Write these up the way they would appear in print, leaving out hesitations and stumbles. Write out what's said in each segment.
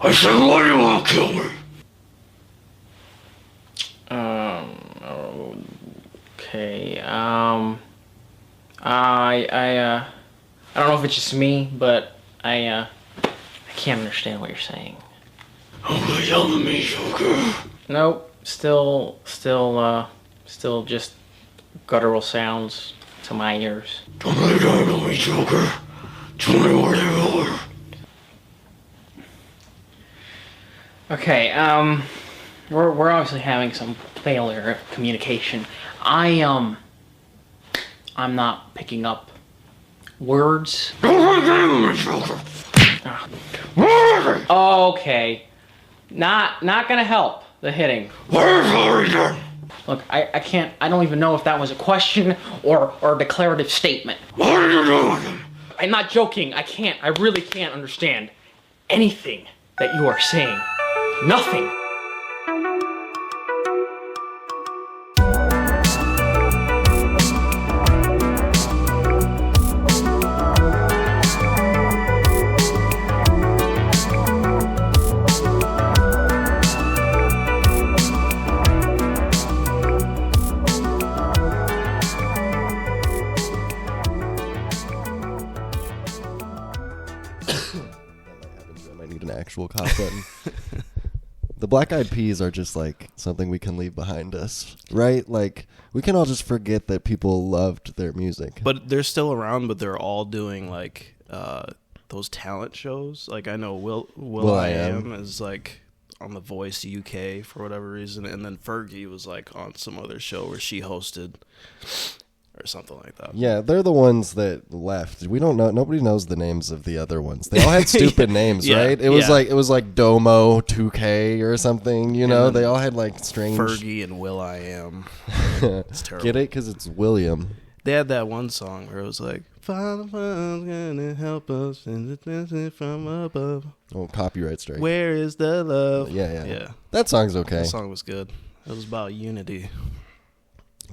I said, why do you want to kill me? Okay, I don't know if it's just me, but I can't understand what you're saying. Okay, yell at me, Joker. Nope, still just guttural sounds to my ears. Don't lay down on me, Joker. Tell me where they are. Okay, we're obviously having some failure of communication. I'm not picking up words. Don't lay down on me, Joker. Okay, not gonna help the hitting. Where's Harry then? Look, I don't even know if that was a question or a declarative statement. What are you doing? I'm not joking. I really can't understand anything that you are saying. Nothing. Actual cough button. The Black Eyed Peas are just like something we can leave behind us, right? Like we can all just forget that people loved their music. But they're still around, but they're all doing like those talent shows. Like I know Will.i.am is like on The Voice UK for whatever reason, and then Fergie was like on some other show where she hosted or something like that. Yeah, they're the ones that left. We don't know. Nobody knows the names of the other ones. They all had stupid names, yeah, right? It was like Domo 2K or something. You know, they all had like strange. From Will.i.am. It's terrible. Get it? Because it's William. They had that one song where it was like, Father's gonna help us from above. Oh, copyright strike. Where is the love? Yeah. That song's okay. That song was good. It was about unity.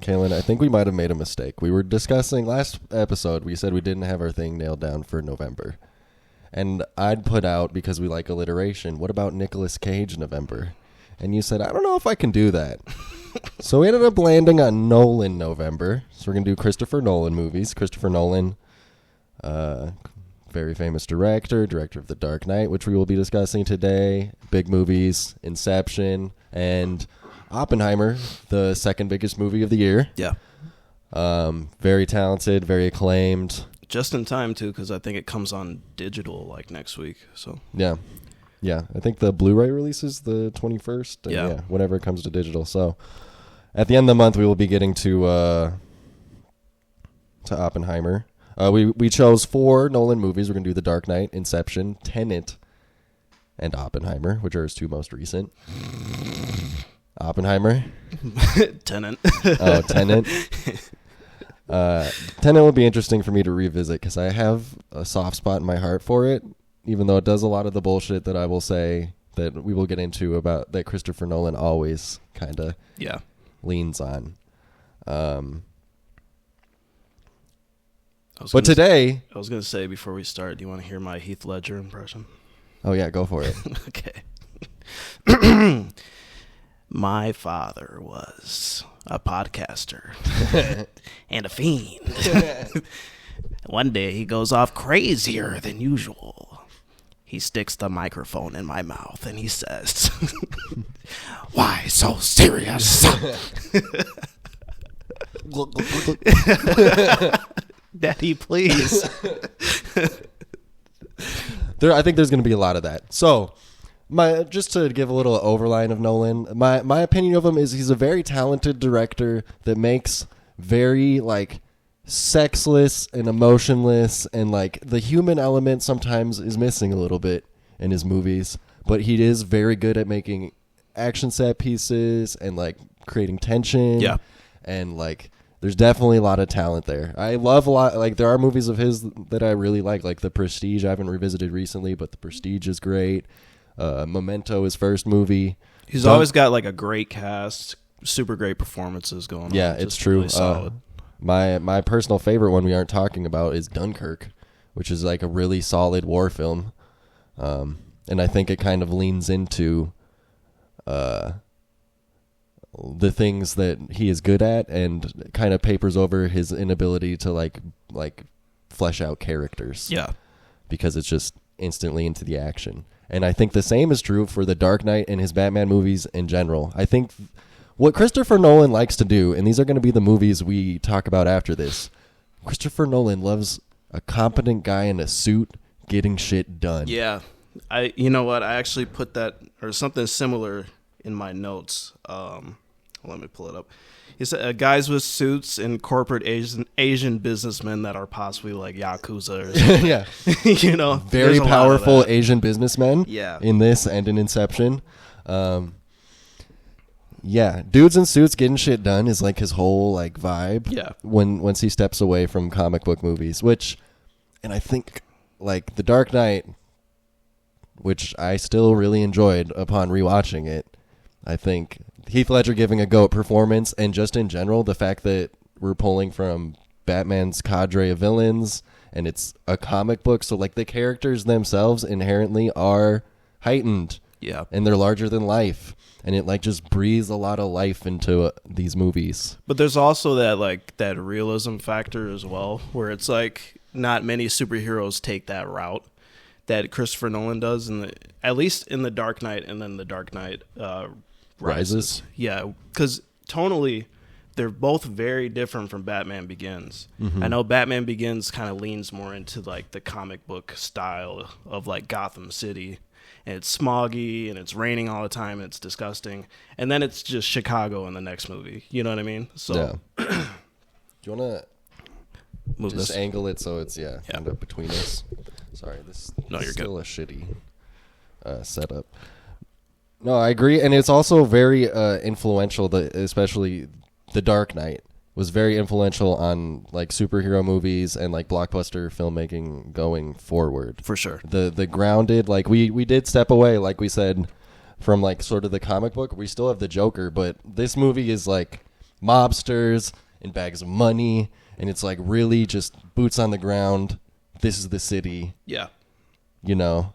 Kaylin, I think we might have made a mistake. We were discussing last episode, we said we didn't have our thing nailed down for November. And I'd put out, because we like alliteration, what about Nicolas Cage November? And you said, I don't know if I can do that. So we ended up landing on Nolan November. So we're going to do Christopher Nolan movies. Christopher Nolan, very famous director of The Dark Knight, which we will be discussing today. Big movies, Inception, and Oppenheimer, the second biggest movie of the year. Yeah. Very talented, very acclaimed. Just in time, too, because I think it comes on digital like next week. So Yeah. I think the Blu-ray release is the 21st. And yeah, whenever it comes to digital. So at the end of the month, we will be getting to Oppenheimer. We chose 4 Nolan movies. We're going to do The Dark Knight, Inception, Tenet, and Oppenheimer, which are his 2 most recent. Oppenheimer. Tenet. Oh, Tenet. Tenet would be interesting for me to revisit because I have a soft spot in my heart for it, even though it does a lot of the bullshit that I will say that we will get into about that Christopher Nolan always kind of leans on. But today... I was going to say, before we start, do you want to hear my Heath Ledger impression? Oh, yeah, go for it. Okay. My father was a podcaster and a fiend. One day he goes off crazier than usual. He sticks the microphone in my mouth and he says, "Why so serious?" Daddy, please. I think there's going to be a lot of that. So... just to give a little overline of Nolan, my opinion of him is he's a very talented director that makes very like sexless and emotionless, and like the human element sometimes is missing a little bit in his movies, but he is very good at making action set pieces and like creating tension. Yeah. And like there's definitely a lot of talent there. I love a lot, like there are movies of his that I really like The Prestige. I haven't revisited recently, but The Prestige is great. Memento, his first movie. He's always got like a great cast, super great performances going on. Yeah, it's true. Really solid. My personal favorite one we aren't talking about is Dunkirk, which is like a really solid war film. And I think it kind of leans into the things that he is good at and kind of papers over his inability to like flesh out characters. Yeah. Because it's just instantly into the action. And I think the same is true for The Dark Knight and his Batman movies in general. I think what Christopher Nolan likes to do, and these are going to be the movies we talk about after this, Christopher Nolan loves a competent guy in a suit getting shit done. Yeah. You know what? I actually put that or something similar in my notes. Let me pull it up. He said guys with suits and corporate Asian businessmen that are possibly like Yakuza or something. Yeah. You know, Very powerful Asian businessmen. Yeah. In this and in Inception. Yeah, dudes in suits getting shit done is like his whole like vibe. Yeah. Once he steps away from comic book movies, and I think like The Dark Knight, which I still really enjoyed upon rewatching it. I think Heath Ledger giving a go at performance, and just in general the fact that we're pulling from Batman's cadre of villains, and it's a comic book, so like the characters themselves inherently are heightened. Yeah. And they're larger than life. And it like just breathes a lot of life into these movies. But there's also that realism factor as well, where it's like not many superheroes take that route that Christopher Nolan does, at least in The Dark Knight and then The Dark Knight Rises. Yeah, because tonally, they're both very different from Batman Begins. Mm-hmm. I know Batman Begins kind of leans more into like the comic book style of like Gotham City. And it's smoggy, and it's raining all the time, and it's disgusting. And then it's just Chicago in the next movie. You know what I mean? So, yeah. Do you want to just angle it so it's kind of between us? Sorry, this is still a shitty setup. No, I agree, and it's also very influential. Especially The Dark Knight was very influential on like superhero movies and like blockbuster filmmaking going forward. For sure. The grounded, like we did step away, like we said, from like sort of the comic book. We still have the Joker, but this movie is like mobsters and bags of money, and it's like really just boots on the ground. This is the city. Yeah. You know?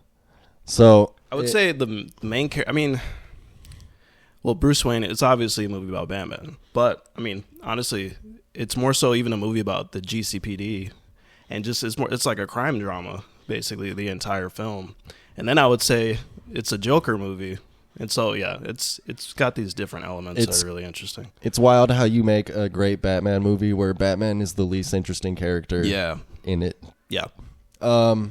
So I would say the main character, I mean, well, Bruce Wayne, it's obviously a movie about Batman. But, I mean, honestly, it's more so even a movie about the GCPD. And just it's like a crime drama, basically, the entire film. And then I would say it's a Joker movie. And so, yeah, it's got these different elements that are really interesting. It's wild how you make a great Batman movie where Batman is the least interesting character in it. Yeah. And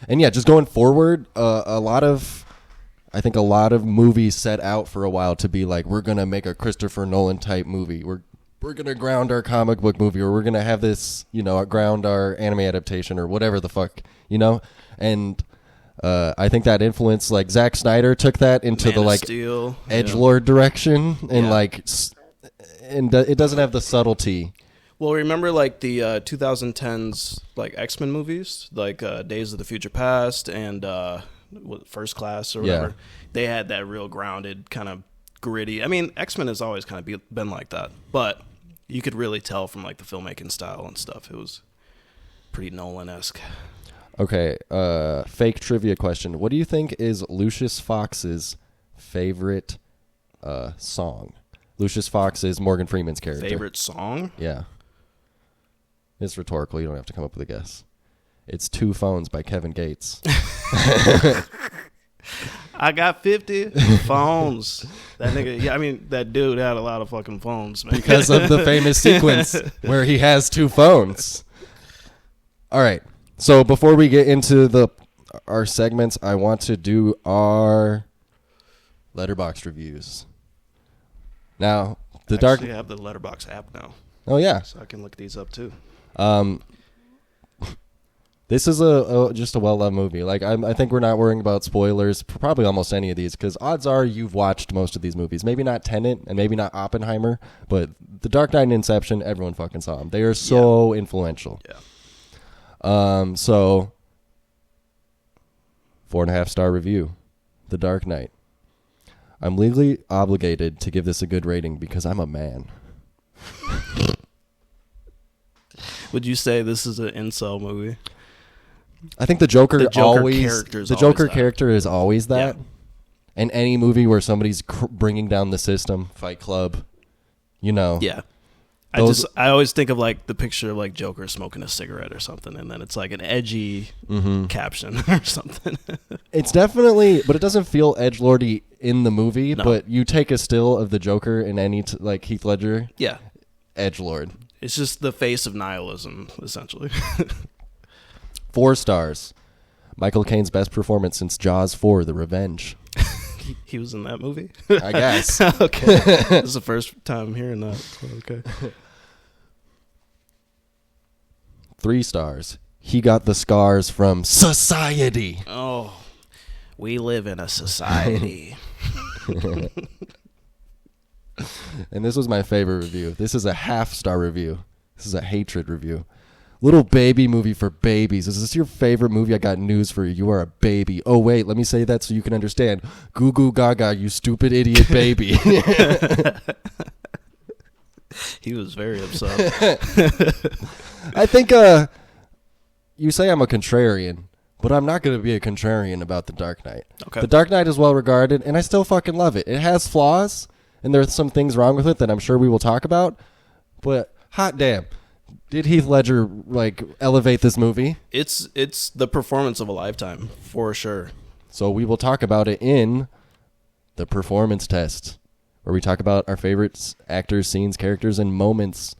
yeah, just going forward, I think a lot of movies set out for a while to be like, we're going to make a Christopher Nolan type movie. We're going to ground our comic book movie, or we're going to have this, ground our anime adaptation or whatever the fuck, And I think that influence, like Zack Snyder took that into the like edgelord direction, and it doesn't have the subtlety. Well, remember like the 2010s like X-Men movies, like Days of the Future Past and First Class or whatever. Yeah. They had that real grounded kind of gritty. I mean, X-Men has always kind of been like that, but you could really tell from like the filmmaking style and stuff. It was pretty Nolan-esque. Okay, fake trivia question. What do you think is Lucius Fox's favorite song? Lucius Fox is Morgan Freeman's character. Favorite song? Yeah. It's rhetorical. You don't have to come up with a guess. It's Two Phones by Kevin Gates. I got 50 phones. That nigga, I mean, that dude had a lot of fucking phones, man. Because of the famous sequence where he has two phones. All right. So before we get into our segments, I want to do our Letterboxd reviews. Now, I actually have the Letterboxd app now. Oh, yeah. So I can look these up, too. This is just a well-loved movie. Like I think we're not worrying about spoilers for probably almost any of these, because odds are you've watched most of these movies. Maybe not Tenet and maybe not Oppenheimer, but The Dark Knight and Inception, everyone fucking saw them. They are so influential. Yeah. So 4.5-star review, The Dark Knight. I'm legally obligated to give this a good rating because I'm a man. Would you say this is an incel movie? I think the Joker character is always that. Yeah. In any movie where somebody's bringing down the system, Fight Club, Yeah. I always think of like the picture of like Joker smoking a cigarette or something, and then it's like an edgy caption or something. It's definitely, but it doesn't feel edgelordy in the movie. No. But you take a still of the Joker in any like Heath Ledger, Yeah. edgelord. It's just the face of nihilism, essentially. 4 stars. Michael Caine's best performance since Jaws 4: The Revenge. He was in that movie? I guess. Okay. This is the first time hearing that. Okay. 3 stars. He got the scars from society. Oh, we live in a society. And this was my favorite review. This is a 1/2-star review. This is a hatred review. Little baby movie for babies. Is this your favorite movie? I got news for you. You are a baby. Oh, wait, let me say that so you can understand. Goo goo gaga, you stupid idiot baby. He was very upset. I think you say I'm a contrarian, but I'm not going to be a contrarian about The Dark Knight. Okay. The Dark Knight is well regarded, and I still fucking love it. It has flaws, and there's some things wrong with it that I'm sure we will talk about, but hot damn. Did Heath Ledger like elevate this movie? It's the performance of a lifetime, for sure. So we will talk about it in the performance test, where we talk about our favorite actors, scenes, characters, and moments.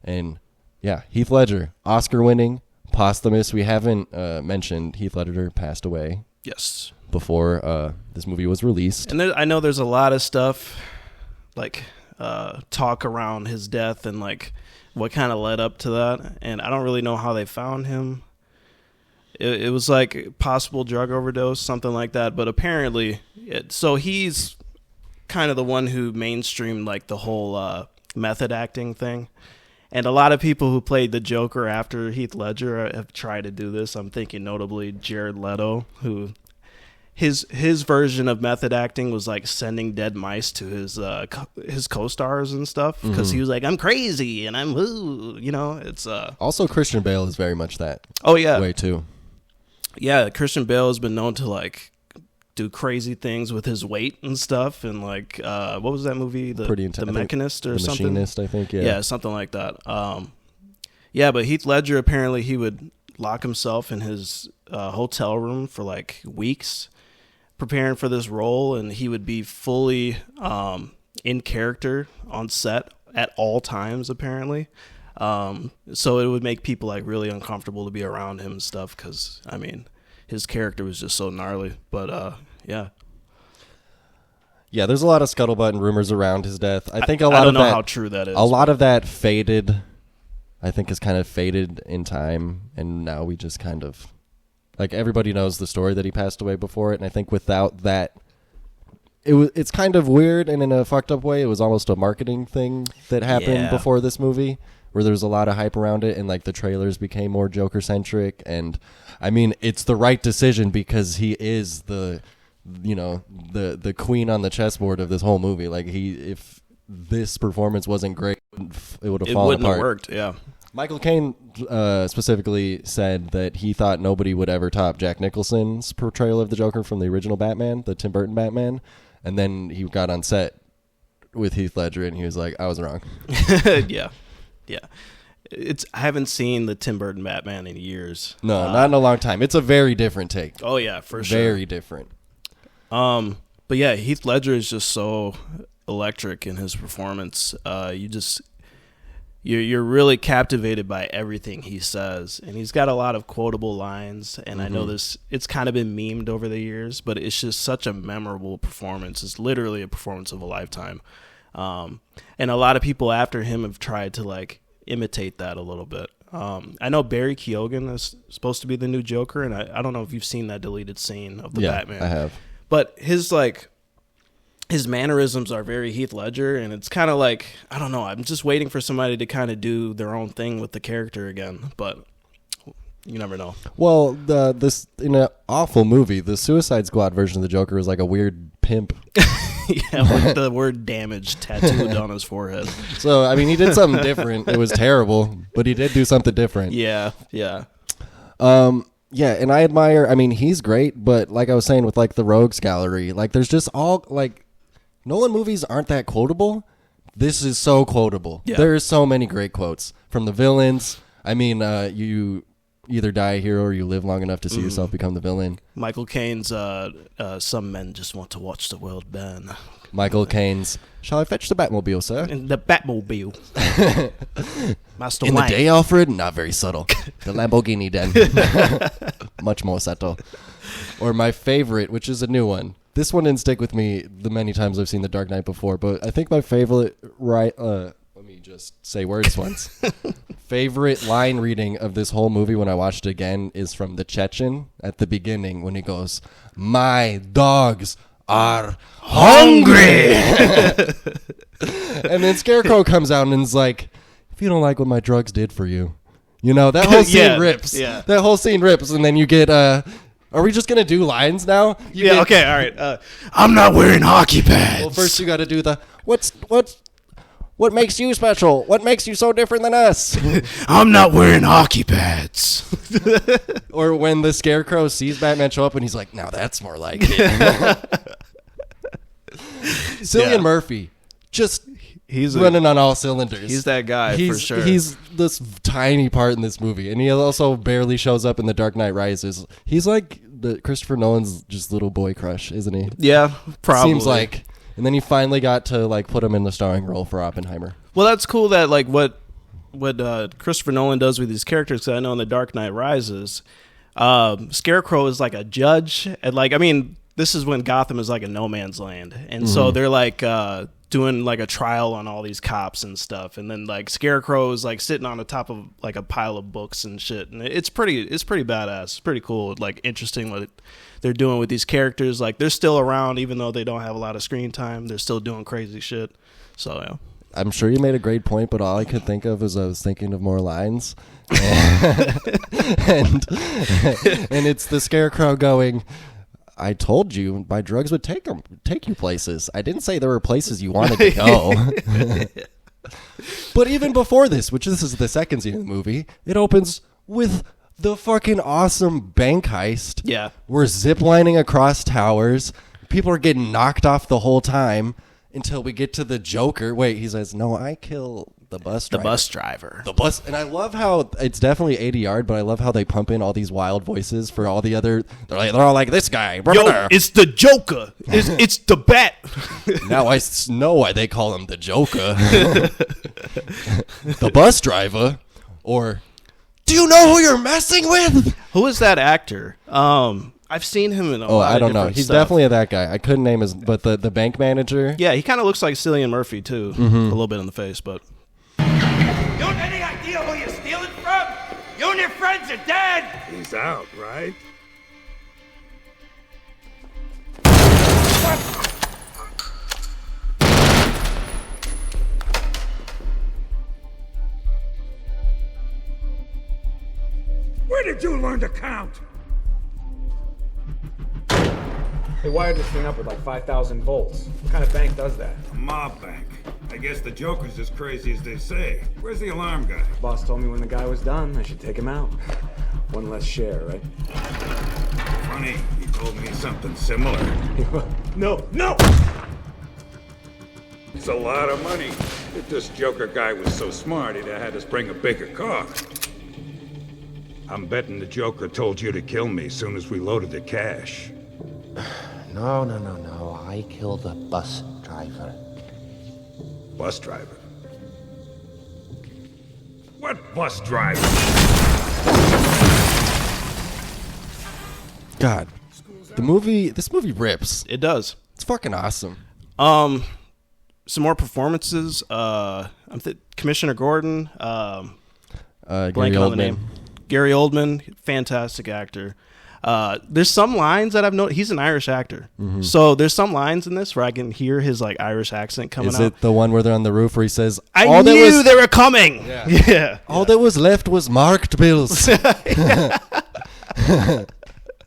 And yeah, Heath Ledger, Oscar-winning, posthumous. We haven't mentioned Heath Ledger passed away. Yes. Before this movie was released. And I know there's a lot of stuff, like talk around his death and like what kind of led up to that. And I don't really know how they found him. It was like possible drug overdose, something like that. But apparently, so he's kind of the one who mainstreamed like the whole method acting thing. And a lot of people who played the Joker after Heath Ledger have tried to do this. I'm thinking notably Jared Leto, who his version of method acting was like sending dead mice to his co-stars and stuff, because he was like, I'm crazy and I'm woo, it's Also Christian Bale is very much that way too. Yeah, Christian Bale has been known to like do crazy things with his weight and stuff, and like what was that movie, the Mechanist or the something? Machinist, I think. Yeah, something like that. But Heath Ledger, apparently he would lock himself in his hotel room for like weeks preparing for this role, and he would be fully in character on set at all times, apparently. So it would make people like really uncomfortable to be around him and stuff, because I mean his character was just so gnarly. But yeah, there's a lot of scuttlebutt and rumors around his death. I think I don't know how true that is. A lot of that faded, I think, is kind of faded in time, and now we just kind of like, everybody knows the story that he passed away before it, and I think without that, it's kind of weird, and in a fucked up way, it was almost a marketing thing that happened before this movie, where there was a lot of hype around it, and like the trailers became more Joker centric. And I mean, it's the right decision, because he is the queen on the chessboard of this whole movie. Like, if this performance wasn't great, it would have fallen apart. It wouldn't have worked. Yeah. Michael Caine specifically said that he thought nobody would ever top Jack Nicholson's portrayal of the Joker from the original Batman, the Tim Burton Batman. And then he got on set with Heath Ledger, and he was like, I was wrong. Yeah. I haven't seen the Tim Burton Batman in years. No, not in a long time. It's a very different take. Oh, yeah, for sure. Very different. But yeah, Heath Ledger is just so electric in his performance. You're really captivated by everything he says, and he's got a lot of quotable lines, and I know it's kind of been memed over the years, but it's just such a memorable performance. It's literally a performance of a lifetime. And a lot of people after him have tried to like imitate that a little bit. I know Barry Keoghan is supposed to be the new Joker, and I don't know if you've seen that deleted scene of the Batman. I have. But his mannerisms are very Heath Ledger, and it's kind of like, I don't know, I'm just waiting for somebody to kind of do their own thing with the character again, but you never know. Well, this in an awful movie, the Suicide Squad version of the Joker is like a weird pimp. Yeah, with the word damage tattooed on his forehead. So, I mean, he did something different. It was terrible, but he did do something different. Yeah. Yeah, and I admire, I mean, he's great, but like I was saying with like the Rogues Gallery, like there's just all like Nolan movies aren't that quotable. This is so quotable. Yeah. There's so many great quotes from the villains. I mean, you either die a hero or you live long enough to see yourself become the villain. Michael Caine's Some Men Just Want to Watch the World Burn. Michael Caine's Shall I Fetch the Batmobile, sir? And the Batmobile. Master In Wayne. the day, Alfred? Not very subtle. The Lamborghini then. Much more subtle. Or my favorite, which is a new one. This one didn't stick with me the many times I've seen The Dark Knight before, but I think my favorite, let me just say words once. Favorite line reading of this whole movie when I watched it again is from the Chechen at the beginning when he goes, "My dogs are hungry." And then Scarecrow comes out and is like, "If you don't like what my drugs did for you." You know, that whole scene rips. Yeah. That whole scene rips, and then you get, are we just going to do lines now? Okay, all right. I'm not wearing hockey pads. Well, first you got to do the, what makes you special? What makes you so different than us? I'm not wearing hockey pads. Or when the Scarecrow sees Batman show up and he's like, now that's more like it. Cillian Murphy, just He's running on all cylinders. He's that guy for sure. He's this tiny part in this movie, and he also barely shows up in The Dark Knight Rises. He's like Christopher Nolan's just little boy crush, isn't he? Yeah, probably. Seems like. And then he finally got to like put him in the starring role for Oppenheimer. Well, that's cool that like what Christopher Nolan does with these characters. Because I know in The Dark Knight Rises, Scarecrow is like a judge, and like I mean, this is when Gotham is like a no man's land, and so they're like doing like a trial on all these cops and stuff, and then like Scarecrow is like sitting on the top of like a pile of books and shit, and it's pretty badass. It's pretty cool, like interesting what they're doing with these characters. Like they're still around even though they don't have a lot of screen time. They're still doing crazy shit. So yeah. I'm sure you made a great point, but all I could think of is I was thinking of more lines. And it's the Scarecrow going, I told you my drugs would take you places. I didn't say there were places you wanted to go. But even before this, which this is the second scene of the movie, it opens with the fucking awesome bank heist. Yeah. We're ziplining across towers. People are getting knocked off the whole time until we get to the Joker. Wait, he says, no, I kill the bus driver. The bus. And I love how it's definitely 80 yard, but I love how they pump in all these wild voices for all the other. They're all like this guy. Yo, it's the Joker. It's the Bat. Now I know why they call him the Joker. The bus driver. Or, do you know who you're messing with? Who is that actor? I've seen him in a lot I don't of know. different He's stuff. definitely that guy. I couldn't name his, but the bank manager. Yeah, he kind of looks like Cillian Murphy too, a little bit in the face, but. You have any idea who you're stealing from? You and your friends are dead! He's out, right? Where did you learn to count? They wired this thing up with like 5,000 volts. What kind of bank does that? A mob bank. I guess the Joker's as crazy as they say. Where's the alarm guy? Boss told me when the guy was done, I should take him out. One less share, right? Funny, he told me something similar. No, no! It's a lot of money. If this Joker guy was so smart, he'd have had us bring a bigger car. I'm betting the Joker told you to kill me as soon as we loaded the cash. No. I killed the bus driver. Bus driver? What bus driver? God, this movie rips. It does. It's fucking awesome. Some more performances. Commissioner Gordon. Gary Blanking on the name. Gary Oldman, fantastic actor. There's some lines that I've noticed. He's an Irish actor, so there's some lines in this where I can hear his like Irish accent coming out. Is it the one where they're on the roof where he says, I knew they were coming. Yeah. All that was left was marked bills. Yeah.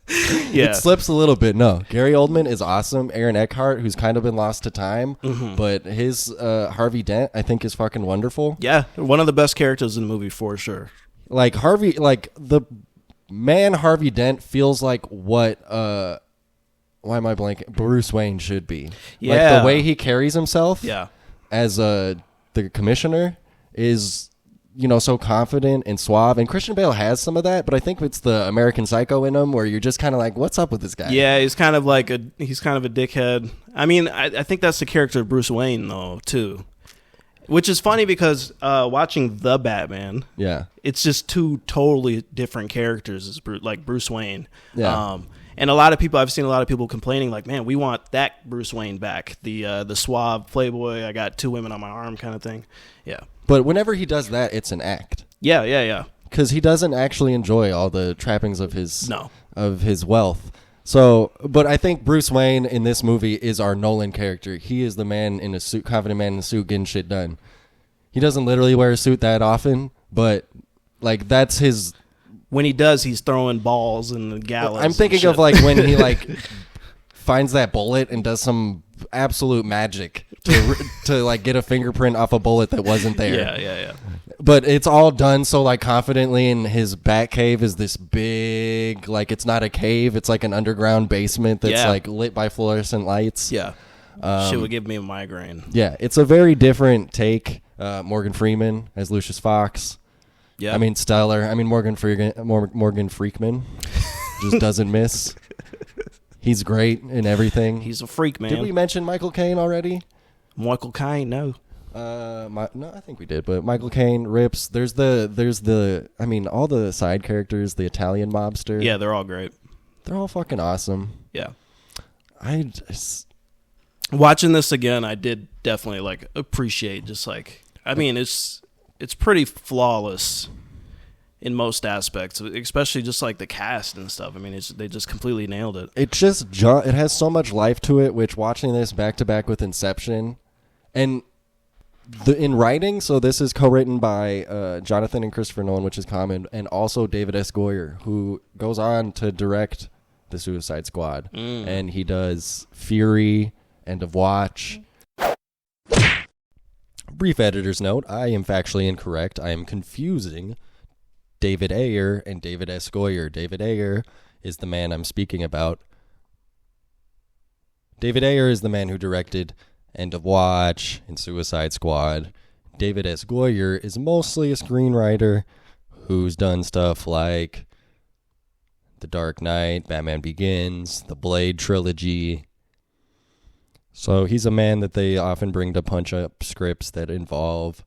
It slips a little bit. No, Gary Oldman is awesome. Aaron Eckhart, who's kind of been lost to time, but his Harvey Dent, I think, is fucking wonderful. Yeah, one of the best characters in the movie for sure. Like Harvey, like man, Harvey Dent feels like what why am I blanking? Bruce Wayne should be. Yeah. Like the way he carries himself Yeah. as the commissioner is, you know, so confident and suave. And Christian Bale has some of that, but I think it's the American Psycho in him where you're just kind of like, what's up with this guy? Yeah, he's kind of a dickhead. I mean, I think that's the character of Bruce Wayne though too, which is funny because watching The Batman, Yeah. it's just two totally different characters as Bruce Wayne. Yeah. And I've seen a lot of people complaining like, man, we want that Bruce Wayne back, the suave playboy, I got two women on my arm kind of thing. Yeah. But whenever he does that, it's an act. Yeah. Because he doesn't actually enjoy all the trappings of his No. of his wealth. So, but I think Bruce Wayne in this movie is our Nolan character. He is the man in a suit, confident man in a suit, getting shit done. He doesn't literally wear a suit that often, but like that's his. When he does, he's throwing balls in the gallows. I'm thinking of like when he like finds that bullet and does some absolute magic to like get a fingerprint off a bullet that wasn't there. Yeah. But it's all done so like confidently, and his bat cave is this big, like it's not a cave, it's like an underground basement that's like lit by fluorescent lights. Yeah. Shit would give me a migraine. Yeah, it's a very different take. Morgan Freeman as Lucius Fox. Yeah. I mean, stellar. I mean, Morgan Freeman just doesn't miss. He's great in everything. He's a freak, man. Did we mention Michael Caine already? Michael Caine, no. No, I think we did. But Michael Caine rips. There's the. I mean, all the side characters. The Italian mobster. Yeah, they're all great. They're all fucking awesome. Yeah. Watching this again, I did definitely like appreciate just like. I mean, it's pretty flawless in most aspects, especially just like the cast and stuff. I mean, they just completely nailed it. It has so much life to it, which watching this back to back with Inception and in writing, so this is co-written by Jonathan and Christopher Nolan, which is common, and also David S. Goyer, who goes on to direct The Suicide Squad. And he does Fury, End of Watch. Brief editor's note, I am factually incorrect. I am confusing David Ayer and David S. Goyer. David Ayer is the man I'm speaking about. David Ayer is the man who directed End of Watch and Suicide Squad. David S. Goyer is mostly a screenwriter who's done stuff like The Dark Knight, Batman Begins, the Blade trilogy. So he's a man that they often bring to punch up scripts that involve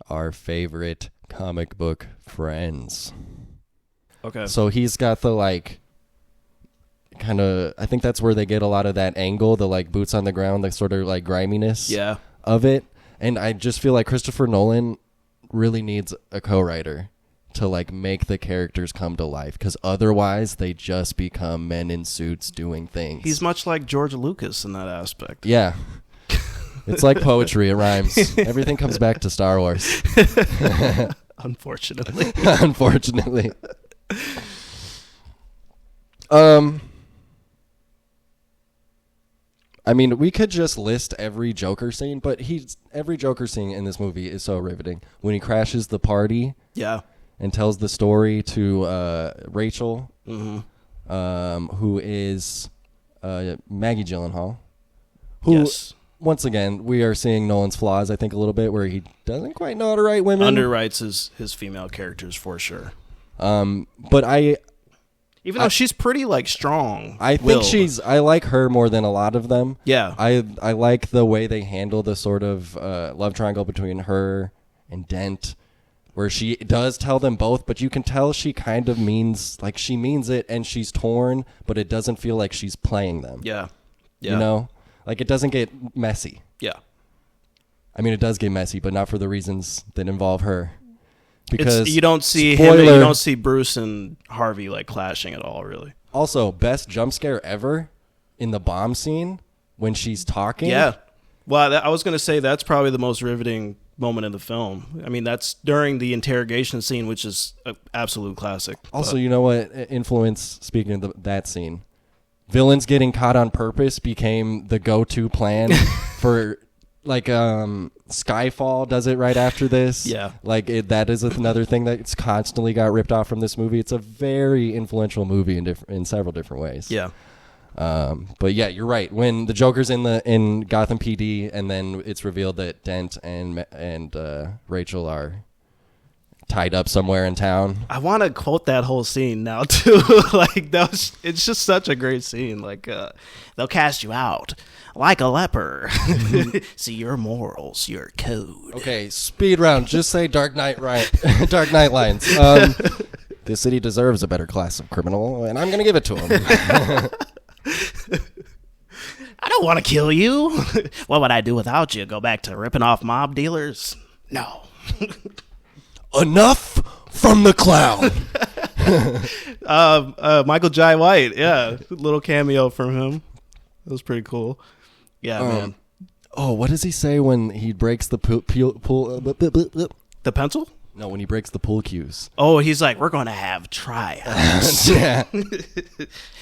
our favorite comic book friends. Okay. So he's got the like kind of, I think that's where they get a lot of that angle, the like boots on the ground, the sort of like griminess of it. And I just feel like Christopher Nolan really needs a co-writer to like make the characters come to life, because otherwise they just become men in suits doing things. He's much like George Lucas in that aspect. Yeah. It's like poetry. It rhymes. Everything comes back to Star Wars. Unfortunately. Unfortunately. I mean, we could just list every Joker scene, but every Joker scene in this movie is so riveting. When he crashes the party. Yeah. And tells the story to Rachel, who is Maggie Gyllenhaal. Who, once again, we are seeing Nolan's flaws, I think, a little bit, where he doesn't quite know how to write women. Underwrites his female characters for sure. But even though she's pretty like strong, I think I like her more than a lot of them. Yeah. I like the way they handle the sort of love triangle between her and Dent, where she does tell them both, but you can tell she kind of means it, and she's torn, but it doesn't feel like she's playing them. Yeah. You know? Like, it doesn't get messy. Yeah. I mean, it does get messy, but not for the reasons that involve her. Because you don't see spoiler, you don't see Bruce and Harvey like clashing at all, really. Also, best jump scare ever in the bomb scene when she's talking. Yeah. Well, I was going to say that's probably the most riveting moment in the film. I mean, that's during the interrogation scene, which is an absolute classic. Also, you know what influence, speaking of that scene, villains getting caught on purpose became the go-to plan for like Skyfall does it right after this. Yeah. Like that is another thing that's constantly got ripped off from this movie. It's a very influential movie in several different ways. Yeah. But yeah, you're right. When the Joker's in Gotham PD, and then it's revealed that Dent and Rachel are tied up somewhere in town. I want to quote that whole scene now too. Like it's just such a great scene. Like they'll cast you out like a leper. See your morals, your code. Okay, speed round. Just say Dark Knight Dark Knight lines. This city deserves a better class of criminal, and I'm gonna give it to him. I don't want to kill you. What would I do without you? Go back to ripping off mob dealers? No. Enough from the clown. Michael Jai White, yeah, little cameo from him. It was pretty cool. Yeah, man. Oh, what does he say when he breaks the pool? The pencil? No, when he breaks the pool cues. Oh, he's like, we're going to have tryouts. Yeah.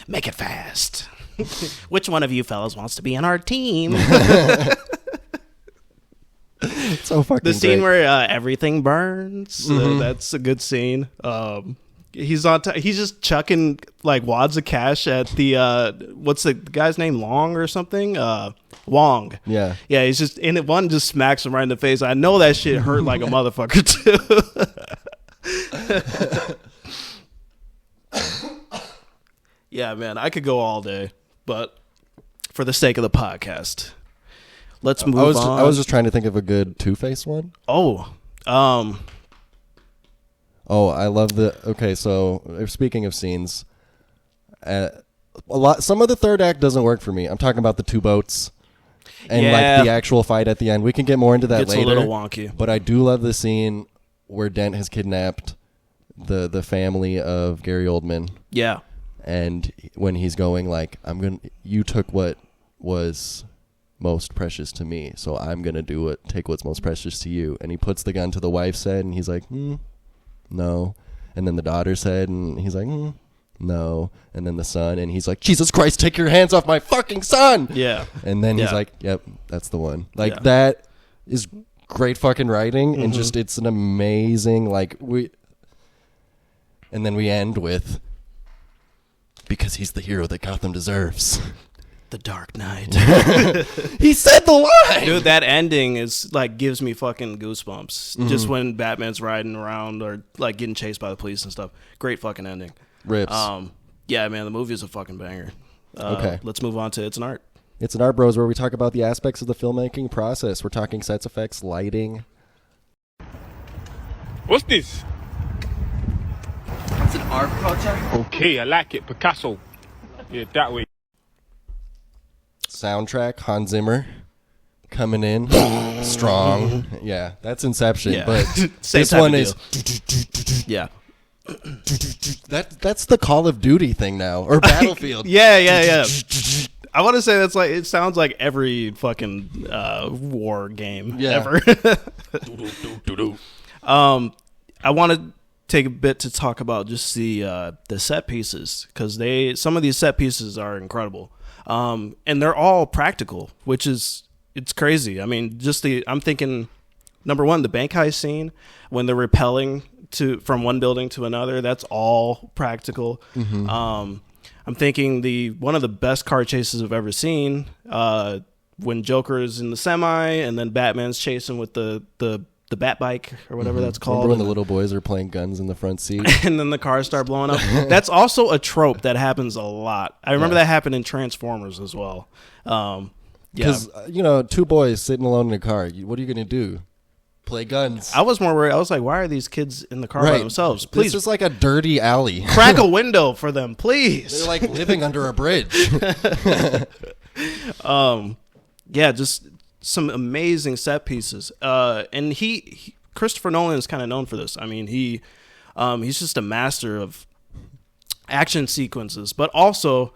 Make it fast. Which one of you fellas wants to be on our team? So fucking the scene great. where everything burns. That's a good scene. He's just chucking like wads of cash at the what's the guy's name? Long or something? Wong. Yeah. Yeah, he's just in it. One just smacks him right in the face. I know that shit hurt like a motherfucker too. Yeah, man, I could go all day, but for the sake of the podcast, let's move on. I was just trying to think of a good Two-Face one. Oh, I love okay, so speaking of scenes, some of the third act doesn't work for me. I'm talking about the two boats and like the actual fight at the end. We can get more into that later. It's a little wonky. But I do love the scene where Dent has kidnapped the family of Gary Oldman. Yeah. And when he's going like, you took what was most precious to me, so I'm gonna take what's most precious to you. And he puts the gun to the wife's head, and he's like, no. And then the daughter's head, and he's like, no. And then the son, and he's like, Jesus Christ, take your hands off my fucking son. Yeah. And then he's like, yep, that's the one. Like that is great fucking writing, and just it's an amazing and then we end with, because he's the hero that Gotham deserves. The Dark Knight. He said the line. Dude, that ending is like gives me fucking goosebumps. Just when Batman's riding around or like getting chased by the police and stuff. Great fucking ending. Rips. Yeah, man, the movie is a fucking banger. Okay. Let's move on to It's an Art. It's an Art Bros, where we talk about the aspects of the filmmaking process. We're talking sets, effects, lighting. What's this? It's an art project. Okay, I like it. Picasso. Yeah, that way. Soundtrack, Hans Zimmer coming in strong. Yeah, that's Inception. Yeah. But Same this type one of is Yeah. that's the Call of Duty thing now, or Battlefield. Yeah. I want to say that's like, it sounds like every fucking war game ever. I want to take a bit to talk about just the set pieces, because some of these set pieces are incredible, and they're all practical, it's crazy. I mean, I'm thinking, number one, the bank heist scene when they're rappelling from one building to another, that's all practical. I'm thinking one of the best car chases I've ever seen, when Joker is in the semi and then Batman's chasing with the bat bike or whatever that's called. Remember when the little boys are playing guns in the front seat? And then the cars start blowing up. That's also a trope that happens a lot. I remember that happened in Transformers as well. Because, two boys sitting alone in a car, what are you going to do? Play guns. I was more worried. I was like, why are these kids in the car by themselves? Please. This is like a dirty alley. Crack a window for them, please. They're like living under a bridge. Yeah, just some amazing set pieces. And Christopher Nolan is kind of known for this. I mean, he's just a master of action sequences, but also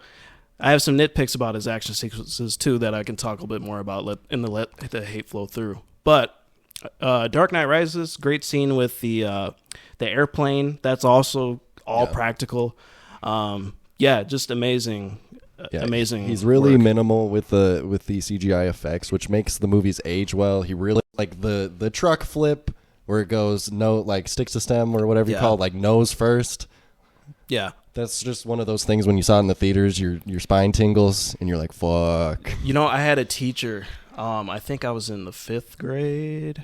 I have some nitpicks about his action sequences too that I can talk a little bit more about let the hate flow through. But Dark Knight Rises, great scene with the airplane. That's also all practical. Just amazing amazing. He's really work. minimal with the CGI effects, which makes the movies age well. He really like the truck flip where it goes sticks to stem or whatever you call it, like nose first. Yeah. That's just one of those things when you saw it in the theaters, your spine tingles and you're like, fuck. You know, I had a teacher, I think I was in the 5th grade,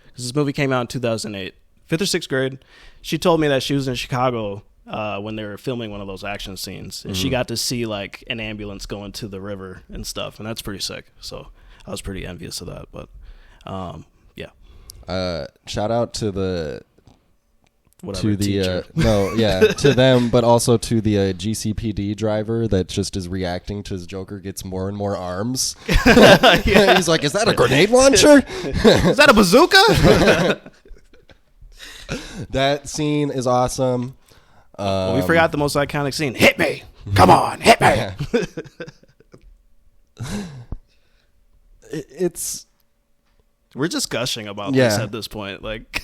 because this movie came out in 2008. 5th or 6th grade. She told me that she was in Chicago when they were filming one of those action scenes, and she got to see like an ambulance go into the river and stuff, and that's pretty sick. So I was pretty envious of that, but yeah. Shout out to the... Whatever, to them, but also to the GCPD driver that just is reacting to his Joker gets more and more arms. He's like, is that a grenade launcher? Is that a bazooka? That scene is awesome. Well, we forgot the most iconic scene. Hit me! Come on, hit me! It's... We're just gushing about this at this point. Like,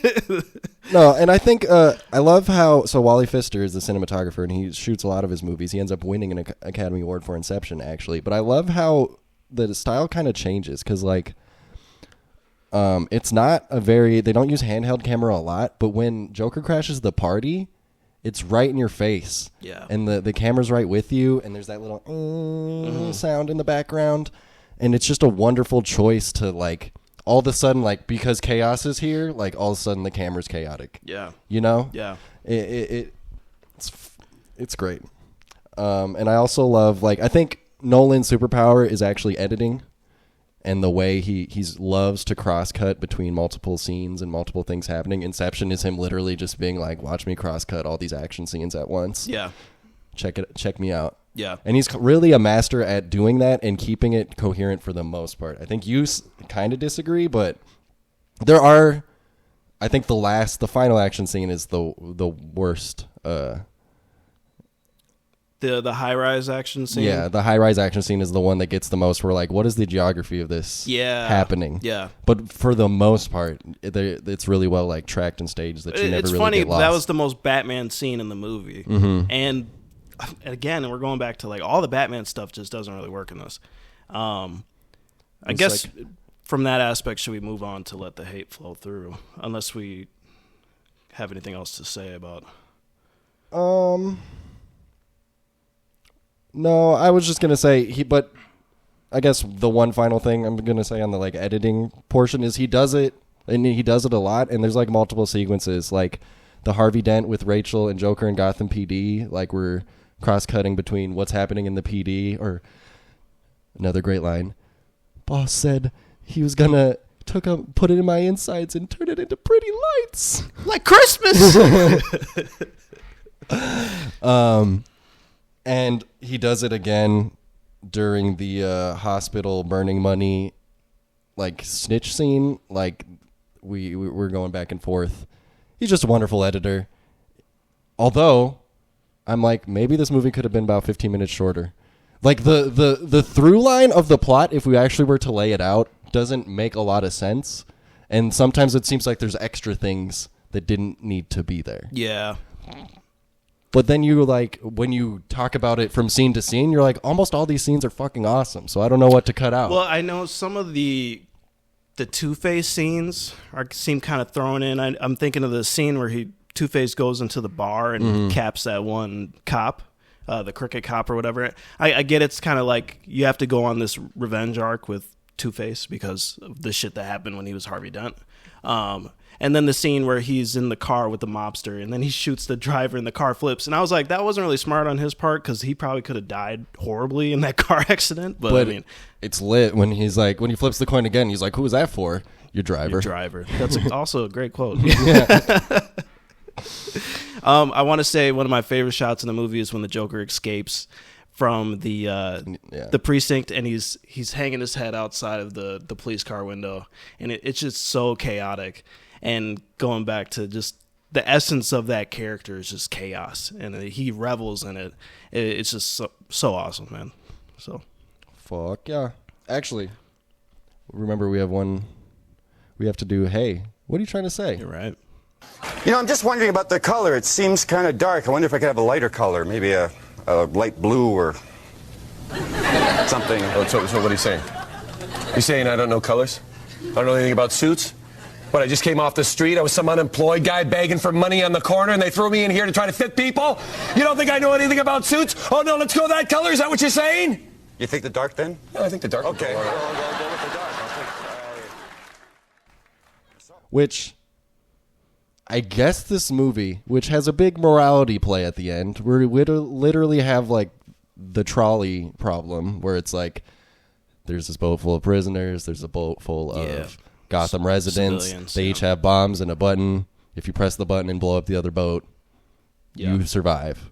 no, and I think I love how Wally Pfister is the cinematographer, and he shoots a lot of his movies. He ends up winning an Academy Award for Inception, actually. But I love how the style kind of changes because, like, it's not a very... They don't use handheld camera a lot, but when Joker crashes the party, it's right in your face. Yeah. And the camera's right with you, and there's that little sound in the background. And it's just a wonderful choice to, like... All of a sudden, like, because chaos is here, like, all of a sudden the camera's chaotic. Yeah. You know? Yeah. It's great. And I also love, like, I think Nolan's superpower is actually editing and the way he loves to cross-cut between multiple scenes and multiple things happening. Inception is him literally just being like, watch me cross-cut all these action scenes at once. Yeah. Check me out. Yeah. And he's really a master at doing that and keeping it coherent for the most part. I think you kind of disagree, but there are... I think the final action scene is the worst. The high-rise action scene? Yeah, the high-rise action scene is the one that gets the most. We're like, what is the geography of this happening? Yeah. But for the most part, it's really well like tracked and staged that you never it's really funny, get lost. that was the most Batman scene in the movie. Mm-hmm. And again, we're going back to like all the Batman stuff just doesn't really work in this. I guess like, from that aspect, should we move on to let the hate flow through? Unless we have anything else to say about. No, I was just gonna say but I guess the one final thing I'm gonna say on the like editing portion is he does it a lot, and there's like multiple sequences, like the Harvey Dent with Rachel and Joker and Gotham PD, like we're cross-cutting between what's happening in the PD, or another great line. Boss said he was gonna put it in my insides and turn it into pretty lights. Like Christmas! And he does it again during the hospital burning money, like snitch scene. Like we're going back and forth. He's just a wonderful editor. Although I'm like, maybe this movie could have been about 15 minutes shorter. Like the through line of the plot, if we actually were to lay it out, doesn't make a lot of sense. And sometimes it seems like there's extra things that didn't need to be there. Yeah. But then you like, when you talk about it from scene to scene, you're like, almost all these scenes are fucking awesome. So I don't know what to cut out. Well, I know some of the Two-Face scenes seem kind of thrown in. I'm thinking of the scene where Two-Face goes into the bar and caps that one cop, the crooked cop or whatever. I get it's kind of like you have to go on this revenge arc with Two-Face because of the shit that happened when he was Harvey Dent. And then the scene where he's in the car with the mobster and then he shoots the driver and the car flips. And I was like, that wasn't really smart on his part because he probably could have died horribly in that car accident. But I mean, it's lit when he's like, when he flips the coin again, he's like, who was that for? Your driver. Your driver. That's also a great quote. Yeah. I want to say one of my favorite shots in the movie is when the Joker escapes from the precinct and he's hanging his head outside of the police car window, and it's just so chaotic. And going back to just the essence of that character is just chaos, and he revels in it. It's just so awesome, man. So, fuck yeah. Actually, remember we have to do. Hey, what are you trying to say? You're right. You know, I'm just wondering about the color. It seems kind of dark. I wonder if I could have a lighter color, maybe a light blue or something. Oh, so what are you saying? You saying I don't know colors? I don't know anything about suits? What, I just came off the street, I was some unemployed guy begging for money on the corner, and they threw me in here to try to fit people? You don't think I know anything about suits? Oh, no, let's go that color? Is that what you're saying? You think the dark then? Yeah, I think the dark. Okay. All right. Well, go with the dark. Which, I guess this movie, which has a big morality play at the end, where we literally have, like, the trolley problem, where it's like, there's this boat full of prisoners, there's a boat full of Gotham residents, civilians, they each have bombs and a button. If you press the button and blow up the other boat, you survive.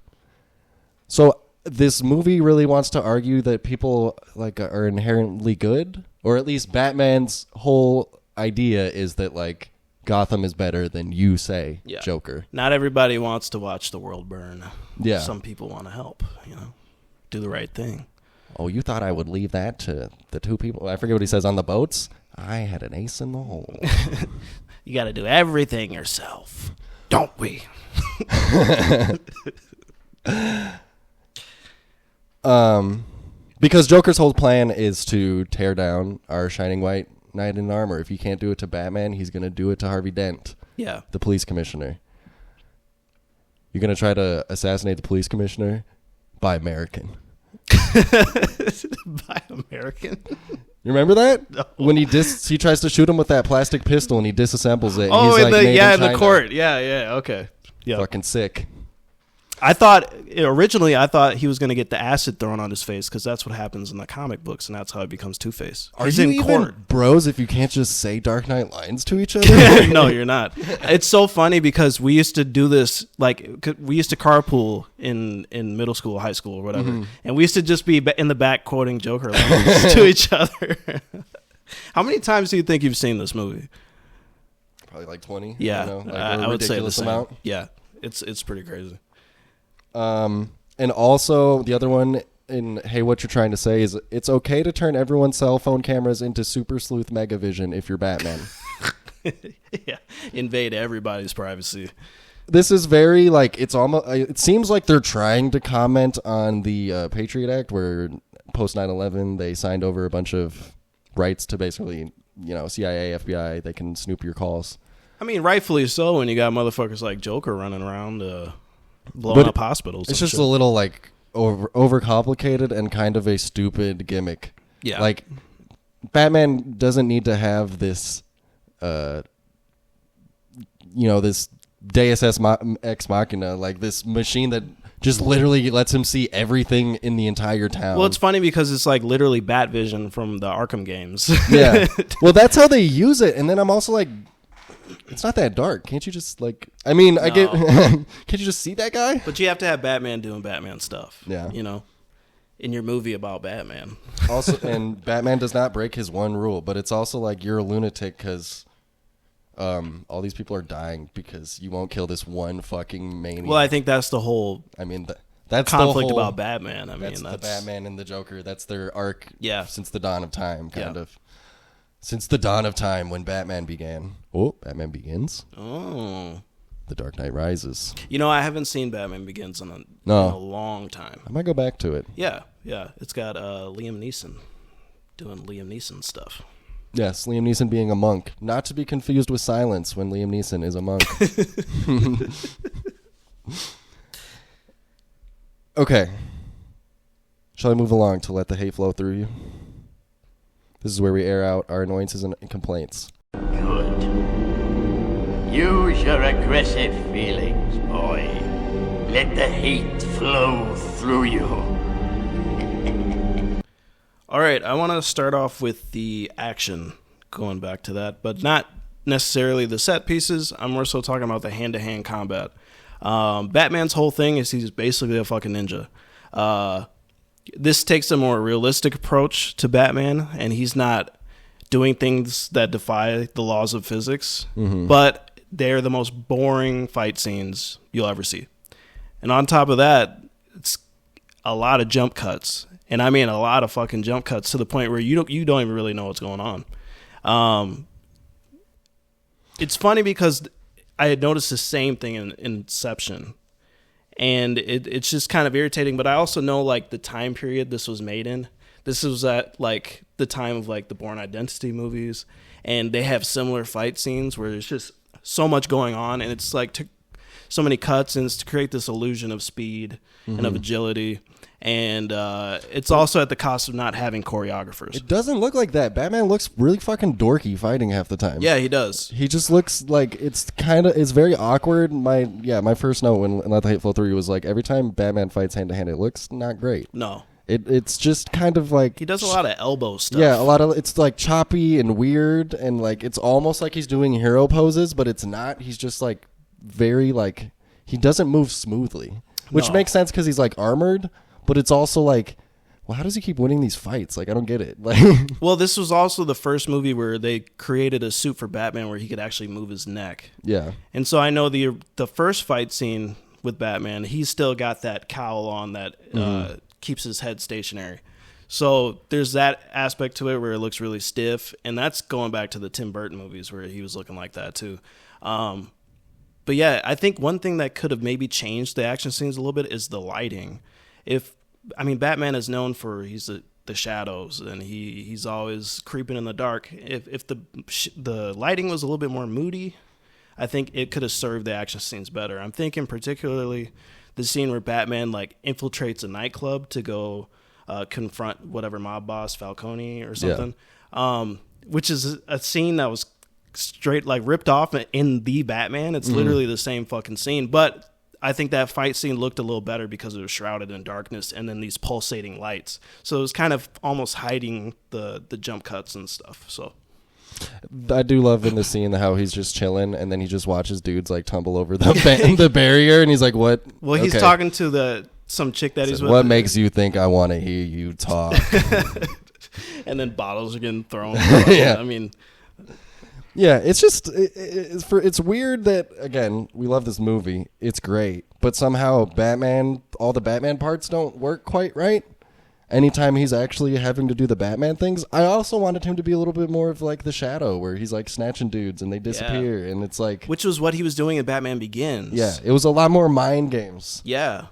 So this movie really wants to argue that people like are inherently good, or at least Batman's whole idea is that like Gotham is better than you say, Joker. Not everybody wants to watch the world burn. Yeah. Some people want to help, do the right thing. Oh, you thought I would leave that to the two people? I forget what he says on the boats. I had an ace in the hole. You got to do everything yourself, don't we? Because Joker's whole plan is to tear down our shining white knight in armor. If he can't do it to Batman, he's going to do it to Harvey Dent, the police commissioner. You're going to try to assassinate the police commissioner? Buy American. Buy American? You remember that? No. When he tries to shoot him with that plastic pistol and he disassembles it. And Oh, he's in like, the court. Yeah, okay. Yeah. Fucking sick. I thought originally he was going to get the acid thrown on his face because that's what happens in the comic books, and that's how he becomes Two-Face. Are He's you in even court. bros if you can't just say Dark Knight lines to each other? No, you're not. It's so funny because we used to do this, like we used to carpool in middle school, high school, or whatever, and we used to just be in the back quoting Joker lines to each other. How many times do you think you've seen this movie? Probably like 20. Yeah, I don't know, I would say the same. amount. Yeah, it's pretty crazy. And also the other one in Hey, What You're Trying to Say is it's okay to turn everyone's cell phone cameras into Super Sleuth Megavision if you're Batman. Yeah, invade everybody's privacy. This is very like it seems like they're trying to comment on the Patriot Act, where post 9/11 they signed over a bunch of rights to basically CIA, FBI, they can snoop your calls. I mean, rightfully so when you got motherfuckers like Joker running around blowing up hospitals. It's just a little like overcomplicated and kind of a stupid gimmick. Yeah. Like Batman doesn't need to have this this Deus Ex Machina, like this machine that just literally lets him see everything in the entire town. Well, it's funny because it's like literally Batvision from the Arkham games. Yeah. Well, that's how they use it. And then I'm also like, it's not that dark. Can't you just like? I mean, I get. Can't you just see that guy? But you have to have Batman doing Batman stuff. Yeah. In your movie about Batman. Also, and Batman does not break his one rule, but it's also like you're a lunatic because all these people are dying because you won't kill this one fucking maniac. Well, I think that's the whole. I mean, that's conflict the whole, about Batman. I mean, that's the Batman and the Joker. That's their arc. Yeah. Since the dawn of time, kind of. Since the dawn of time when Batman began. Oh, Batman Begins. Oh. The Dark Knight Rises. I haven't seen Batman Begins in a long time. I might go back to it. Yeah. It's got Liam Neeson doing Liam Neeson stuff. Yes, Liam Neeson being a monk. Not to be confused with Silence when Liam Neeson is a monk. Okay. Shall I move along to let the hate flow through you? This is where we air out our annoyances and complaints. Good. Use your aggressive feelings, boy. Let the hate flow through you. All right, I want to start off with the action, going back to that, but not necessarily the set pieces. I'm more so talking about the hand-to-hand combat. Batman's whole thing is he's basically a fucking ninja. This takes a more realistic approach to Batman, and he's not doing things that defy the laws of physics, but they're the most boring fight scenes you'll ever see. And on top of that, it's a lot of jump cuts. And I mean a lot of fucking jump cuts to the point where you don't even really know what's going on. It's funny because I had noticed the same thing in Inception. And it's just kind of irritating, but I also know like the time period this was made in. This was at like the time of like the Bourne Identity movies, and they have similar fight scenes where there's just so much going on, and it's like so many cuts, and it's to create this illusion of speed and of agility. And it's also at the cost of not having choreographers. It doesn't look like that. Batman looks really fucking dorky fighting half the time. Yeah, he does. He just looks like it's very awkward. My first note when Let the Hate Flow 3 was like, every time Batman fights hand to hand, it looks not great. No. It's just kind of like he does a lot of elbow stuff. Yeah, it's like choppy and weird, and like it's almost like he's doing hero poses, but it's not. He's just like very like he doesn't move smoothly, which makes sense because he's like armored. But it's also like, well, how does he keep winning these fights? Like, I don't get it. Like, well, this was also the first movie where they created a suit for Batman where he could actually move his neck. Yeah. And so I know the first fight scene with Batman, he's still got that cowl on that keeps his head stationary. So there's that aspect to it where it looks really stiff, and that's going back to the Tim Burton movies where he was looking like that too. But yeah, I think one thing that could have maybe changed the action scenes a little bit is the lighting. Batman is known for the shadows, and he's always creeping in the dark. If the lighting was a little bit more moody, I think it could have served the action scenes better. I'm thinking particularly the scene where Batman like infiltrates a nightclub to go confront whatever mob boss, Falcone or something, which is a scene that was straight like ripped off in the Batman. It's literally the same fucking scene, but I think that fight scene looked a little better because it was shrouded in darkness and then these pulsating lights. So it was kind of almost hiding the jump cuts and stuff. So I do love in the scene how he's just chilling and then he just watches dudes like tumble over the barrier and he's like, "What?" Well, he's talking to some chick that he's with. What makes you think I want to hear you talk? And then bottles are getting thrown. Yeah. I mean, yeah, it's just it's weird that again we love this movie. It's great, but somehow all the Batman parts don't work quite right. Anytime he's actually having to do the Batman things, I also wanted him to be a little bit more of like the Shadow, where he's like snatching dudes and they disappear, and it's like which was what he was doing in Batman Begins. Yeah, it was a lot more mind games. Yeah.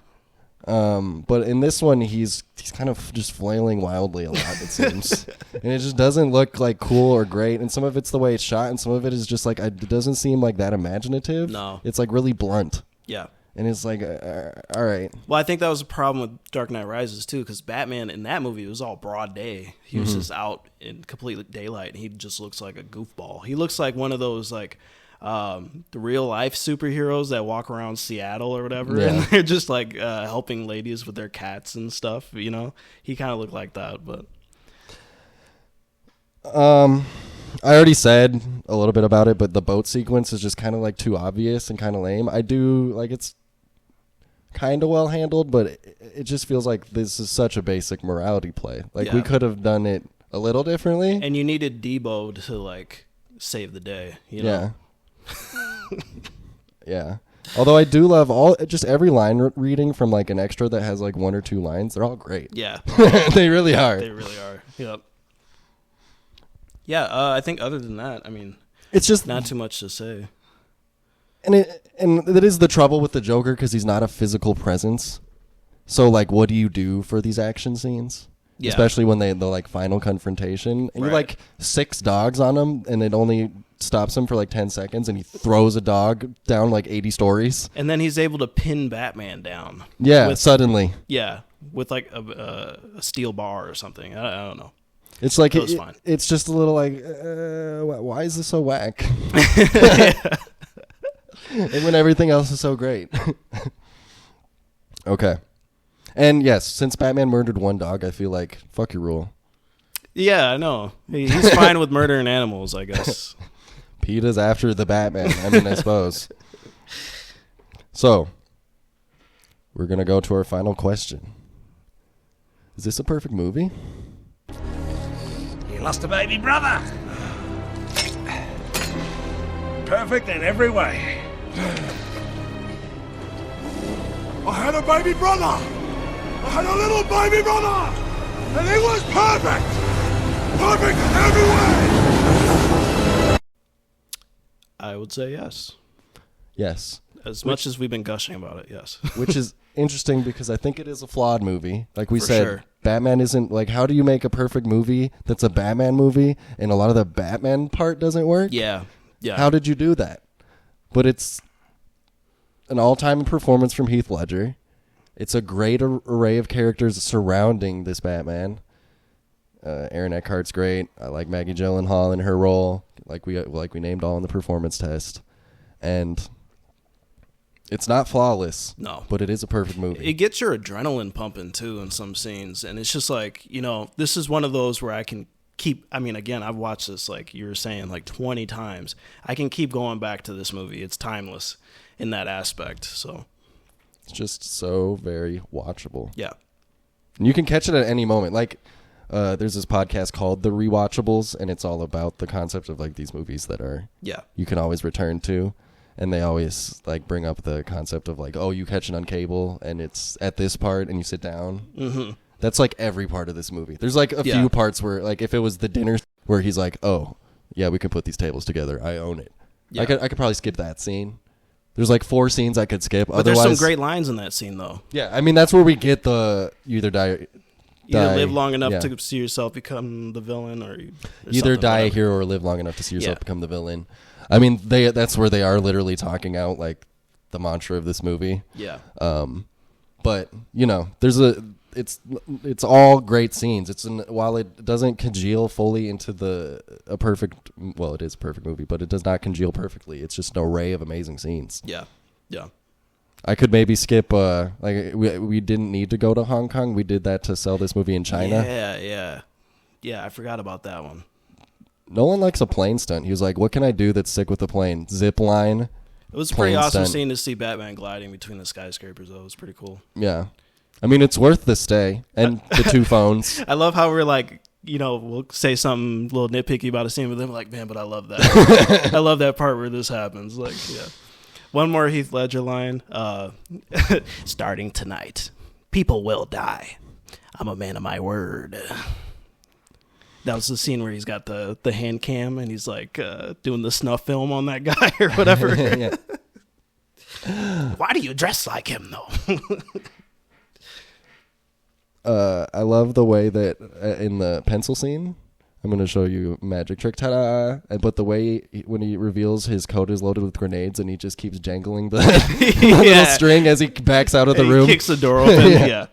But in this one, he's kind of just flailing wildly a lot, it seems. And it just doesn't look like cool or great. And some of it's the way it's shot, and some of it is just like, it doesn't seem like that imaginative. No. It's like really blunt. Yeah. And it's like, all right. Well, I think that was a problem with Dark Knight Rises, too, because Batman in that movie, it was all broad day. He was just out in complete daylight, and he just looks like a goofball. He looks like one of those, like, the real life superheroes that walk around Seattle or whatever, and they're just like helping ladies with their cats and stuff. You know, he kind of looked like that. But I already said a little bit about it, but the boat sequence is just kind of like too obvious and kind of lame. I do like it's kind of well handled, but it just feels like this is such a basic morality play. Like we could have done it a little differently, and you needed Debo to like save the day. You know? Yeah. Yeah. Although I do love every line reading from like an extra that has like one or two lines. They're all great. Yeah. They really are. They really are. Yep. Yeah. I think other than that, I mean, it's just not too much to say. And that is the trouble with the Joker because he's not a physical presence. So like, what do you do for these action scenes? Yeah. Especially when the like final confrontation and you like 6 dogs on him and it only stops him for like 10 seconds and he throws a dog down like 80 stories. And then he's able to pin Batman down. Yeah, suddenly. Yeah, with like a steel bar or something. I don't know. It's like fine. It's just a little like, why is this so whack? And when everything else is so great. Okay. And yes, since Batman murdered one dog, I feel like fuck your rule. Yeah, I know. He's fine with murdering animals, I guess. PETA's after the Batman. I mean, I suppose. So, we're going to go to our final question. Is this a perfect movie? You lost a baby brother. Perfect in every way. I had a baby brother. I had a little baby brother. And he was perfect. Perfect in every way. I would say yes. Yes. As much as we've been gushing about it, yes. Which is interesting because I think it is a flawed movie. Like we said, Batman isn't like, how do you make a perfect movie that's a Batman movie and a lot of the Batman part doesn't work? Yeah. How did you do that? But it's an all-time performance from Heath Ledger. It's a great array of characters surrounding this Batman. Aaron Eckhart's great. I like Maggie Gyllenhaal in her role, like we named all in the performance test. And it's not flawless. No. But it is a perfect movie. It gets your adrenaline pumping, too, in some scenes. And it's just like, this is one of those where I can keep... I mean, again, I've watched this, like you were saying, like 20 times. I can keep going back to this movie. It's timeless in that aspect, so... It's just so very watchable. Yeah. And you can catch it at any moment. Like, there's this podcast called The Rewatchables, and it's all about the concept of, like, these movies that are... Yeah. You can always return to. And they always, like, bring up the concept of, like, oh, you catch it on cable, and it's at this part, and you sit down. Mm-hmm. That's, like, every part of this movie. There's, like, a few parts where, like, if it was the dinner where he's like, oh, yeah, we can put these tables together. I own it. Yeah. I could probably skip that scene. There's like 4 scenes I could skip. But otherwise, there's some great lines in that scene, though. Yeah, I mean, that's where we get the you either live long enough to see yourself become the villain, or either die a hero or live long enough to see yourself become the villain. I mean, that's where they are literally talking out like the mantra of this movie. Yeah. But there's it's all great scenes. While it doesn't congeal fully into a perfect, well, it is a perfect movie, but it does not congeal perfectly. It's just an array of amazing scenes. Yeah. Yeah. I could maybe skip, like, we didn't need to go to Hong Kong. We did that to sell this movie in China. Yeah, I forgot about that one. Nolan likes a plane stunt. He was like, what can I do that's sick with the plane? Zip line. It was pretty awesome scene to see Batman gliding between the skyscrapers, though. It was pretty cool. Yeah. I mean, it's worth the stay and the 2 phones. I love how we're like, we'll say something a little nitpicky about a scene with them, like, man, but I love that. I love that part where this happens. Like, yeah. One more Heath Ledger line. Starting tonight, people will die. I'm a man of my word. That was the scene where he's got the hand cam and he's like doing the snuff film on that guy or whatever. Yeah. Why do you dress like him, though? I love the way that in the pencil scene, I'm going to show you a magic trick. Ta-da! But the way when he reveals his coat is loaded with grenades and he just keeps jangling the little string as he backs out of the room. He kicks the door open. Yeah.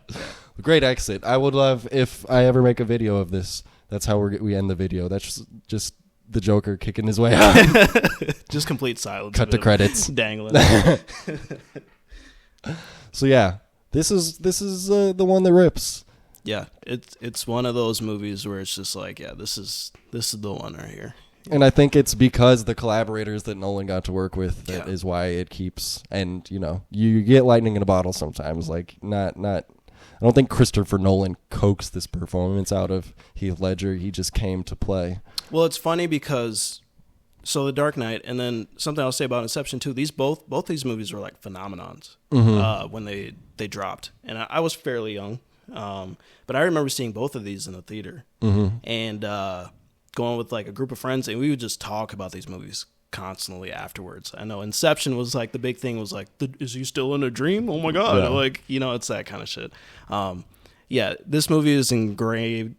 Great exit. I would love if I ever make a video of this. That's how we end the video. That's just the Joker kicking his way out. Just complete silence. Cut to credits. Dangling. So yeah. This is the one that rips. Yeah, it's one of those movies where it's just like, yeah, this is the one right here. And I think it's because the collaborators that Nolan got to work with that is why it keeps. And you get lightning in a bottle sometimes. Like not. I don't think Christopher Nolan coaxed this performance out of Heath Ledger. He just came to play. Well, it's funny because. So The Dark Knight, and then something I'll say about Inception too. These both these movies were like phenomenons when they dropped, and I was fairly young, but I remember seeing both of these in the theater and going with like a group of friends, and we would just talk about these movies constantly afterwards. I know Inception was like the big thing was like, is he still in a dream? Oh my god! Yeah. Like it's that kind of shit. Yeah, this movie is engraved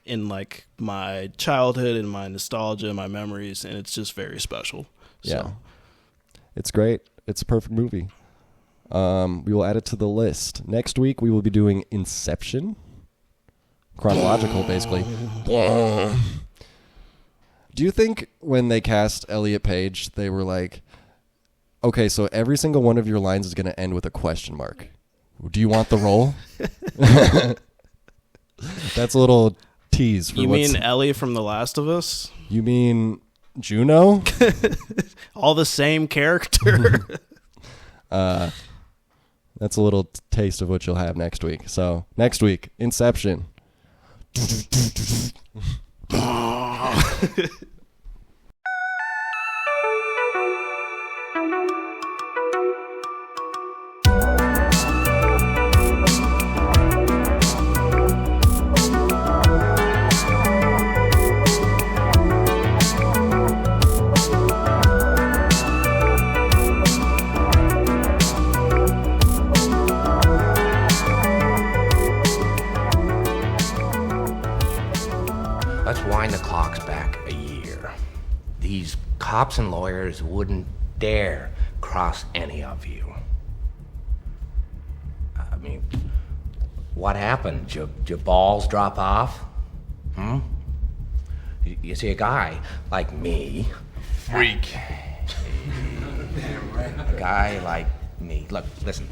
in like my childhood and my nostalgia and my memories, and it's just very special. Yeah, it's great. It's a perfect movie. We will add it to the list. Next week we will be doing Inception, chronological, basically. Do you think when they cast Elliot Page, they were like, okay, so every single one of your lines is going to end with a question mark? Do you want the role? That's a little tease. You mean Ellie from The Last of Us? You mean Juno? All the same character. That's a little taste of what you'll have next week. So next week, Inception. Let's wind the clocks back a year. These cops and lawyers wouldn't dare cross any of you. I mean, what happened? Your balls drop off? You see, a guy like me... Freak. A guy like me... Look, listen.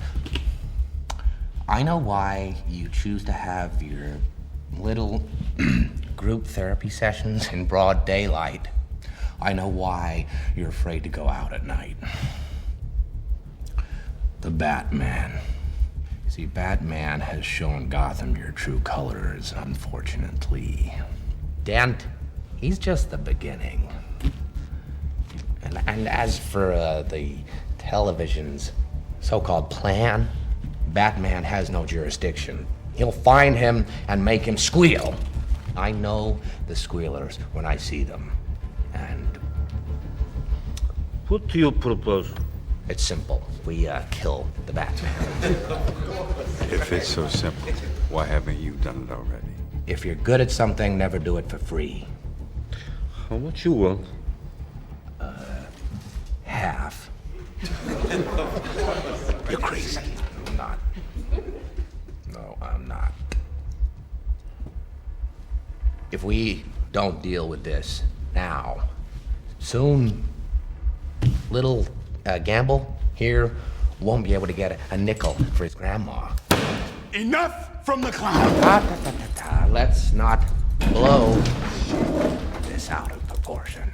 I know why you choose to have your little group therapy sessions in broad daylight. I know why you're afraid to go out at night. The Batman. You see, Batman has shown Gotham your true colors, unfortunately. Dent, he's just the beginning. And as for the television's so-called plan, Batman has no jurisdiction. He'll find him and make him squeal. I know the squealers when I see them. And... What do you propose? It's simple. We kill the Batman. If it's so simple, why haven't you done it already? If you're good at something, never do it for free. How much you want? Half. You're crazy. I'm not. No, I'm not. If we don't deal with this now, soon, little Gamble here won't be able to get a nickel for his grandma. Enough from the clown! Let's not blow this out of proportion.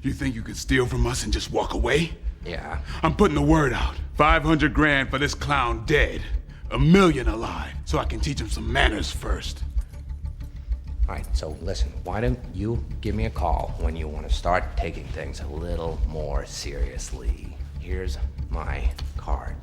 You think you could steal from us and just walk away? Yeah. I'm putting the word out. 500 grand for this clown dead. $1 million alive, so I can teach him some manners first. All right, so listen, why don't you give me a call when you want to start taking things a little more seriously. Here's my card.